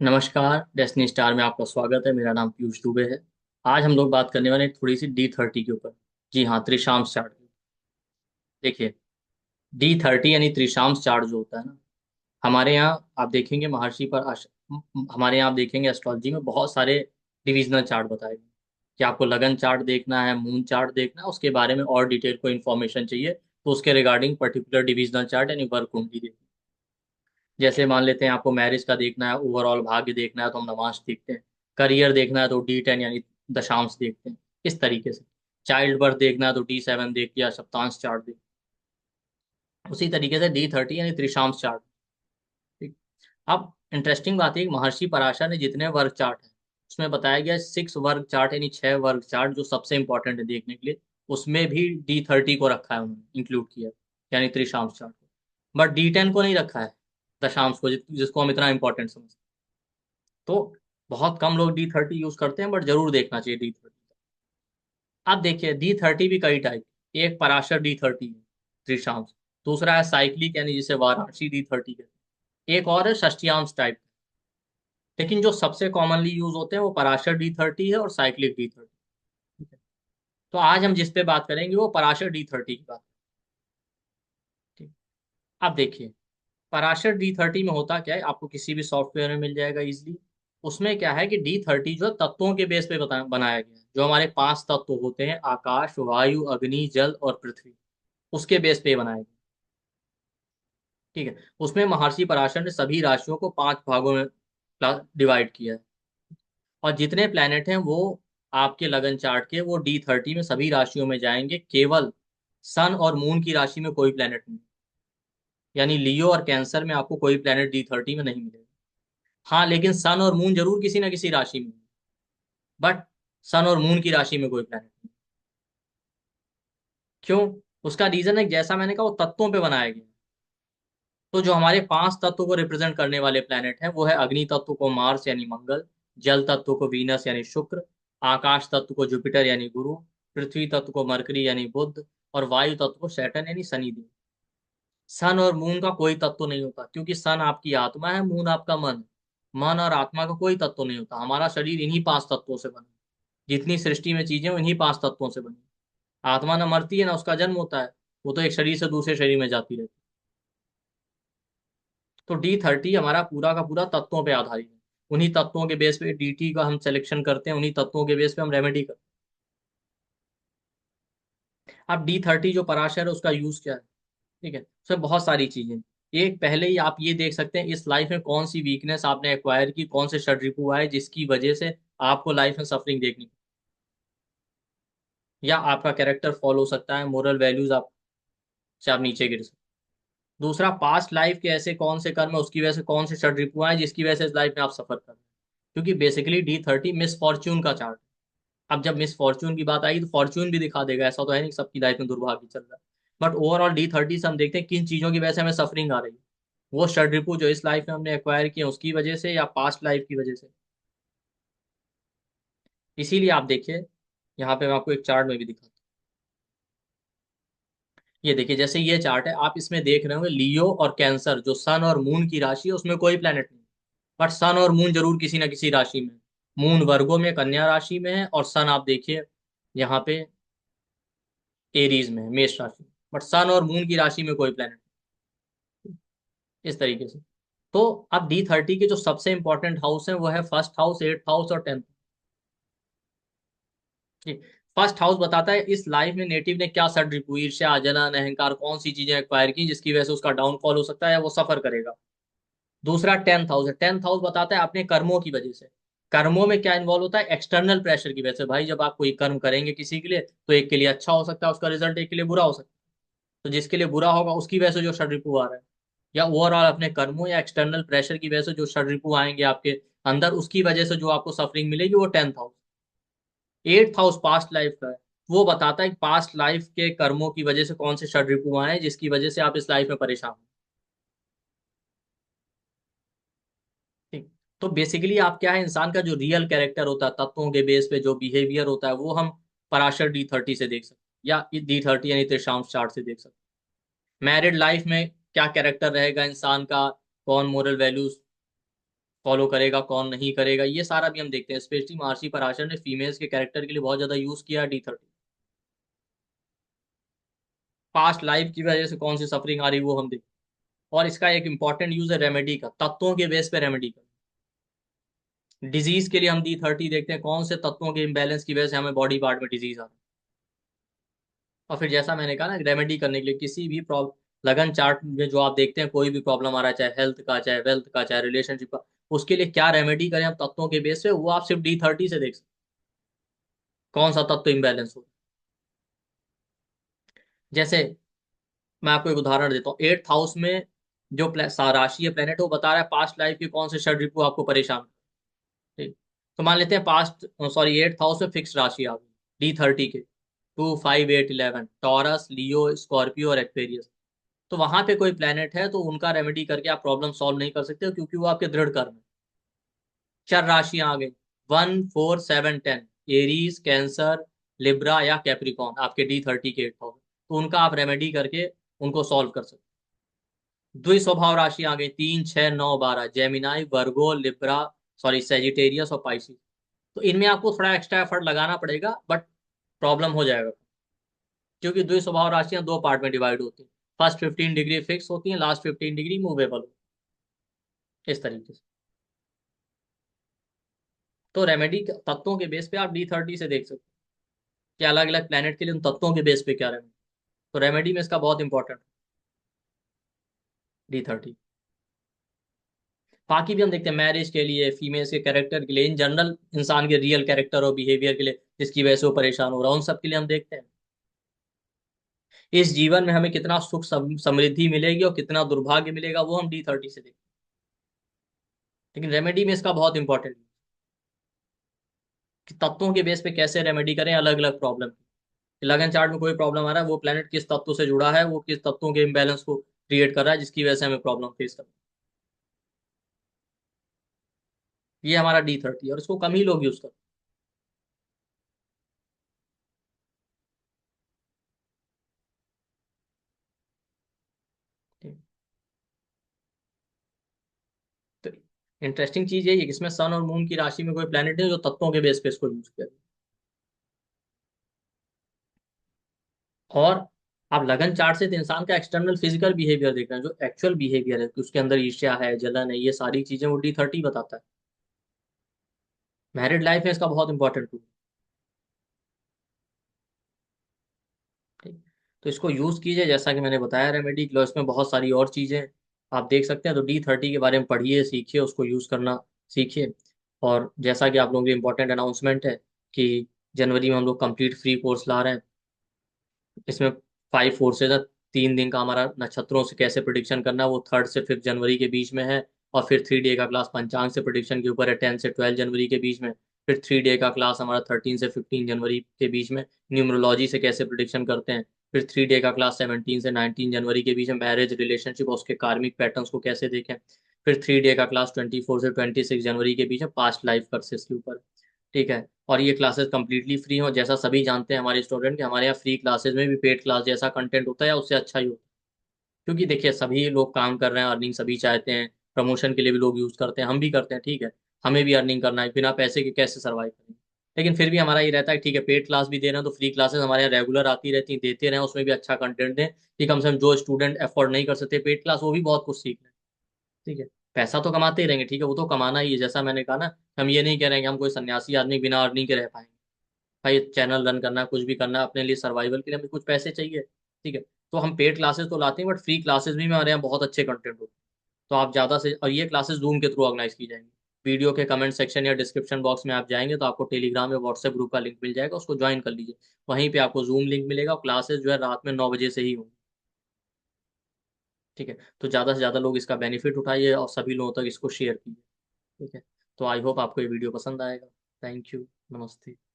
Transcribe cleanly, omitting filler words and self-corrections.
नमस्कार, destiny star में आपका स्वागत है। मेरा नाम पीयूष दुबे है। आज हम लोग बात करने वाले हैं थोड़ी सी D30 के ऊपर। जी हाँ, त्रिशांश चार्ट। देखिए, D30 यानी त्रिशांश चार्ट जो होता है ना, हमारे यहाँ आप देखेंगे हमारे यहाँ आप देखेंगे एस्ट्रोलॉजी में बहुत सारे डिविजनल चार्ट बताए गए कि आपको लगन चार्ट देखना है, मून चार्ट देखना है, उसके बारे में और डिटेल को इन्फॉर्मेशन चाहिए तो उसके रिगार्डिंग पर्टिकुलर डिविजनल चार्ट यानी वर्क कुंडली देखिए। जैसे मान लेते हैं आपको मैरिज का देखना है, ओवरऑल भाग्य देखना है तो हम नवांश देखते हैं। करियर देखना है तो D10 यानी दशांश देखते हैं। इस तरीके से चाइल्ड बर्थ देखना है तो D7 देख लिया, सप्तांश चार्ट देख। उसी तरीके से D30 यानी त्रिशांश चार्ट। ठीक। अब इंटरेस्टिंग बात है कि महर्षि पराशर ने जितने वर्ग चार्ट है उसमें बताया गया 6 वर्ग चार्ट यानी 6 वर्ग चार्ट जो सबसे इंपॉर्टेंट है देखने के लिए, उसमें भी D30 को रखा है, उन्होंने इंक्लूड किया है, यानी त्रिशांश चार्ट को। बट D10 को नहीं रखा है, दशांश को, जिसको हम इतना इंपॉर्टेंट समझते हैं। तो बहुत कम लोग D30 यूज करते हैं, बट जरूर देखना चाहिए D30। आप देखिए D30 भी कई टाइप। एक पराशर D30 है, त्रिशांश। दूसरा है साइक्लिक यानी जिसे वाराणसी D30 कहते हैं। एक और है षष्टियांश टाइप। लेकिन जो सबसे कॉमनली यूज होते हैं वो पराशर D30 है और साइक्लिक D30। ठीक है। तो आज हम जिस पे बात करेंगे वो पराशर D30 की बात। ठीक। अब देखिए, पराशर D30 में होता क्या है, आपको किसी भी सॉफ्टवेयर में मिल जाएगा इजिली। उसमें क्या है कि D30 जो है तत्वों के बेस पे बनाया गया है। जो हमारे 5 तत्व होते हैं, आकाश, वायु, अग्नि, जल और पृथ्वी, उसके बेस पे बनाया गया। ठीक है। उसमें महर्षि पराशर ने सभी राशियों को 5 भागों में डिवाइड किया है। और जितने प्लैनेट हैं वो आपके लगन चार्ट के वो D30 में सभी राशियों में जाएंगे। केवल सन और मून की राशि में कोई प्लैनेट नहीं, यानी लियो और कैंसर में आपको कोई प्लैनेट D30 में नहीं मिलेगा। हाँ, लेकिन सन और मून जरूर किसी ना किसी राशि में, बट सन और मून की राशि में कोई प्लैनेट नहीं। क्यों? उसका रीजन है जैसा मैंने कहा वो तत्वों पे बनाया गया। तो जो हमारे 5 तत्वों को रिप्रेजेंट करने वाले प्लैनेट हैं वो है अग्नि तत्व को मार्स यानी मंगल, जल तत्व को वीनस यानी शुक्र, आकाश तत्व को जुपिटर यानी गुरु, पृथ्वी तत्व को मरकरी यानी बुध, और वायु तत्व को सैटर्न यानी शनि देव। सन और मून का कोई तत्व नहीं होता, क्योंकि सन आपकी आत्मा है, मून आपका मन है। मन और आत्मा का कोई तत्व नहीं होता। हमारा शरीर इन्हीं 5 तत्वों से बना है। जितनी सृष्टि में चीजें हैं, इन्हीं 5 तत्वों से बनी। आत्मा ना मरती है ना उसका जन्म होता है, वो तो एक शरीर से दूसरे शरीर में जाती रहती है। तो D30 हमारा पूरा का पूरा तत्वों पे आधारित है। उन्हीं तत्वों के बेस पे DT का हम सिलेक्शन करते हैं, उन्हीं तत्वों के बेस पे हम रेमेडी करते हैं। अब D30 जो पराशर है उसका यूज क्या है? ठीक है, उसमें बहुत सारी चीजें। एक पहले ही आप ये देख सकते हैं इस लाइफ में कौन सी वीकनेस आपने एक्वायर की, कौन से षड्रिपु आए जिसकी वजह से आपको लाइफ में सफरिंग देखनी, या आपका कैरेक्टर फॉलो हो सकता है, मोरल वैल्यूज आप से आप नीचे गिर सकते हैं। दूसरा, पास्ट लाइफ के ऐसे कौन से कर्म है उसकी वजह से कौन से षड्रिपु आए जिसकी वजह से इस लाइफ में आप सफर कर रहे हैं। क्योंकि बेसिकली D30 मिस फॉर्च्यून का चार्ट। अब जब मिस फॉर्च्यून की बात आएगी तो फॉर्च्यून भी दिखा देगा, ऐसा तो है नहीं कि सबकी लाइफ में दुर्भाग्य चल रहा है। बट ओवरऑल D30 से हम देखते हैं किन चीजों की वजह से हमें सफरिंग आ रही है। वो षड्रिपु जो इस लाइफ में हमने एक्वायर किए उसकी वजह से या पास्ट लाइफ की वजह से। इसीलिए आप देखिए, यहाँ पे मैं आपको एक चार्ट में भी दिखाता हूँ। ये देखिए, जैसे ये चार्ट है, आप इसमें देख रहे होंगे लियो और कैंसर जो सन और मून की राशि है उसमें कोई प्लेनेट नहीं। बट सन और मून जरूर किसी ना किसी राशि में है। मून वर्गो में कन्या राशि में है, और सन आप देखिए यहाँ पे एरीज में है, मेष राशि में। बट सन और मून की राशि में कोई प्लेनेट, इस तरीके से। तो अब D30 के जो सबसे इंपॉर्टेंट हाउस है वो है फर्स्ट हाउस, 8th हाउस और 10th। फर्स्ट हाउस बताता है इस लाइफ में नेटिव ने क्या सड्रिपु, ईर्ष्या, जलन, अहंकार, कौन सी चीजें एक्वायर की जिसकी वजह से उसका डाउनफॉल हो सकता है या वो सफर करेगा। दूसरा 10th हाउस है। 10th हाउस बताता है अपने कर्मों की वजह से। कर्मों में क्या इन्वॉल्व होता है? एक्सटर्नल प्रेशर की वजह से। भाई जब आप कोई कर्म करेंगे किसी के लिए तो एक के लिए अच्छा हो सकता है उसका रिजल्ट, एक के लिए बुरा हो सकता है। तो जिसके लिए बुरा होगा उसकी वजह से जो षड्रिपु आ रहा है, या ओवरऑल अपने कर्मों या एक्सटर्नल प्रेशर की वजह से जो षड्रिपु आएंगे आपके अंदर, उसकी वजह से जो आपको सफरिंग मिलेगी, वो 10th house. 8th house past life का है। वो बताता है कि पास्ट लाइफ के कर्मों की वजह से कौन से षड्रिपु आए हैं जिसकी वजह से आप इस लाइफ में परेशान हो। ठीक। तो बेसिकली आप क्या है, इंसान का जो रियल कैरेक्टर होता है तत्वों के बेस पे जो बिहेवियर होता है वो हम पराशर D30 से देख सकते हैं, या D30 यानी त्रिशांश चार्ट से देख सकते हैं। मैरिड लाइफ में क्या कैरेक्टर रहेगा इंसान का, कौन मोरल वैल्यूज फॉलो करेगा, कौन नहीं करेगा, ये सारा भी हम देखते हैं। स्पेशली महर्षि पराशर ने फीमेल्स के कैरेक्टर के लिए बहुत ज्यादा यूज किया D30। पास्ट लाइफ की वजह से कौन सी सफरिंग आ रही वो हम देखते हैं। और इसका एक इंपॉर्टेंट यूज है रेमेडी का, तत्वों के बेस पे रेमेडी का। डिजीज के लिए हम D30 देखते हैं, कौन से तत्वों के इम्बेलेंस की वजह से हमें बॉडी पार्ट में डिजीज आ रहा है। और फिर जैसा मैंने कहा ना, रेमेडी करने के लिए किसी भी प्रॉब्लम, लगन चार्ट में जो आप देखते हैं कोई भी प्रॉब्लम आ रहा है, चाहे हेल्थ का, चाहे वेल्थ का, चाहे रिलेशनशिप का, उसके लिए क्या रेमेडी करें हम तत्वों के बेस पे, वो आप सिर्फ D30 से देख सकते हैं कौन सा तत्व इम्बेलेंस हो। जैसे मैं आपको एक उदाहरण देता हूँ, 8th हाउस में जो राशि है, प्लेनेट, वो बता रहा है पास्ट लाइफ के कौन से षड ऋतु आपको परेशान कर। ठीक, तो मान लेते हैं पास्ट, सॉरी 8th हाउस में फिक्स राशि आ गई D30 के, 2, 5, 8, 11, टॉरस, लियो, स्कॉर्पियो और एक्वेरियस। तो वहां पे कोई प्लेनेट है तो उनका रेमेडी करके आप प्रॉब्लम सॉल्व नहीं कर सकते हो, क्योंकि वो आपके दृढ़ कर्म है। चार राशियां आ गई, 1, 4, 7, 10, एरीज, कैंसर, लिब्रा या कैप्रिकॉन, आपके D30 के 8th हाउस, तो उनका आप रेमेडी करके उनको सॉल्व कर सकते हो। द्विस्वभाव राशि आ गई, 3, 6, 9, 12, जेमिनाई, वर्गो, लिब्रा, सॉरी सेजिटेरियस और पाइसिस। तो इनमें आपको थोड़ा एक्स्ट्रा एफर्ट लगाना पड़ेगा, बट प्रॉब्लम हो जाएगा, क्योंकि द्विस्वभाव राशियां दो पार्ट में डिवाइड होती हैं। फर्स्ट 15 डिग्री फिक्स होती हैं, लास्ट 15 डिग्री मूवेबल, इस तरीके से। तो रेमेडी तत्वों के बेस पे आप D30 से देख सकते हैं कि अलग अलग प्लेनेट के लिए उन तत्वों के बेस पे क्या रेमेडी। तो रेमेडी में इसका बहुत इंपॉर्टेंट D30। बाकी भी हम देखते हैं मैरिज के लिए, फीमेल्स के कैरेक्टर के लिए, इन जनरल इंसान के रियल कैरेक्टर और बिहेवियर के लिए जिसकी वजह से वो परेशान हो रहा है, उन सब के लिए हम देखते हैं इस जीवन में हमें कितना सुख समृद्धि मिलेगी और कितना दुर्भाग्य मिलेगा, वो हम D30 से देखते हैं। लेकिन रेमेडी में इसका बहुत इंपॉर्टेंट कि तत्वों के बेस पे कैसे रेमेडी करें अलग अलग प्रॉब्लम की। लगन चार्ट में कोई प्रॉब्लम आ रहा है, वो प्लेनेट किस तत्व से जुड़ा है, वो किस तत्वों के इम्बैलेंस को क्रिएट कर रहा है, जिसकी वजह से हमें प्रॉब्लम फेस करना है। ये हमारा D30, और इसको कम ही लोग यूज करते हैं। तो इंटरेस्टिंग चीज ये है कि इसमें सन और मून की राशि में कोई प्लेनेट है जो तत्वों के बेस पे इसको यूज किया गया। और आप लगन चार्ट से तो इंसान का एक्सटर्नल फिजिकल बिहेवियर देख रहे हैं, जो एक्चुअल बिहेवियर है कि उसके अंदर ईर्ष्या है, जलन है, ये सारी चीजें वो D30 बताता है। मैरिड लाइफ में इसका बहुत इंपॉर्टेंट टूल। ठीक, तो इसको यूज कीजिए, जैसा कि मैंने बताया रेमेडी लो, इसमें बहुत सारी और चीजें आप देख सकते हैं। तो D30 के बारे में पढ़िए, सीखिए, उसको यूज करना सीखिए। और जैसा कि आप लोगों के इंपॉर्टेंट अनाउंसमेंट है कि जनवरी में हम लोग कंप्लीट फ्री कोर्स ला रहे हैं। इसमें 5 फोर्सेज है, 3 दिन का हमारा नक्षत्रों से कैसे प्रिडिक्शन करना है, वो 3rd से 5th जनवरी के बीच में है। और फिर 3 डे का क्लास पंचांग से प्रिडिक्शन के ऊपर है, 10 से 12 जनवरी के बीच में। फिर 3 डे का क्लास हमारा 13 से 15 जनवरी के बीच में न्यूमरोलॉजी से कैसे प्रिडिक्शन करते हैं। फिर 3 डे का क्लास 17 से 19 जनवरी के बीच में मैरिज रिलेशनशिप और उसके कार्मिक पैटर्न्स को कैसे देखें। फिर 3 डे का क्लास 24 से 26 जनवरी के बीच में पास्ट लाइफ कर्सेस के ऊपर। ठीक है, और ये क्लासेस कंप्लीटली फ्री हो, जैसा सभी जानते हैं हमारे स्टूडेंट के, हमारे यहाँ फ्री क्लासेस में भी पेड क्लास जैसा कंटेंट होता है या उससे अच्छा ही होता है। क्योंकि देखिए सभी लोग काम कर रहे हैं, अर्निंग सभी चाहते हैं, प्रमोशन के लिए भी लोग यूज करते हैं, हम भी करते हैं, ठीक है। हमें भी अर्निंग करना है, बिना पैसे के कैसे सर्वाइव करेंगे। लेकिन फिर भी हमारा ये रहता है ठीक है, पेड क्लास भी दे रहे हैं तो फ्री क्लासेस हमारे यहाँ रेगुलर आती रहती हैं, देते रहें, उसमें भी अच्छा कंटेंट दें कि कम से कम जो स्टूडेंट अफोर्ड नहीं कर सकते पेड क्लास, वो भी बहुत कुछ सीख लें। ठीक है, पैसा तो कमाते ही रहेंगे, ठीक है, वो तो कमाना ही है, जैसा मैंने कहा ना। हम ये नहीं कह रहे हैं कि हम कोई सन्यासी आदमी बिना अर्निंग के रह पाएंगे। भाई चैनल रन करना है, कुछ भी करना है अपने लिए, सर्वाइवल के लिए हमें कुछ पैसे चाहिए। ठीक है, तो हम पेड क्लासेस तो लाते हैं, बट फ्री क्लासेस भी में हमारे यहाँ बहुत अच्छे कंटेंट होते हैं। तो आप ज़्यादा से, और ये क्लासेस जूम के थ्रू ऑर्गेनाइज की जाएंगी। वीडियो के कमेंट सेक्शन या डिस्क्रिप्शन बॉक्स में आप जाएंगे तो आपको टेलीग्राम या व्हाट्सएप ग्रुप का लिंक मिल जाएगा, उसको ज्वाइन कर लीजिए। वहीं पे आपको जूम लिंक मिलेगा, और क्लासेस जो है रात में 9 बजे से ही होंगी। ठीक है, तो ज़्यादा से ज़्यादा लोग इसका बेनिफिट उठाइए और सभी लोगों तक इसको शेयर कीजिए। ठीक है, तो आई होप आपको ये वीडियो पसंद आएगा। थैंक यू, नमस्ते।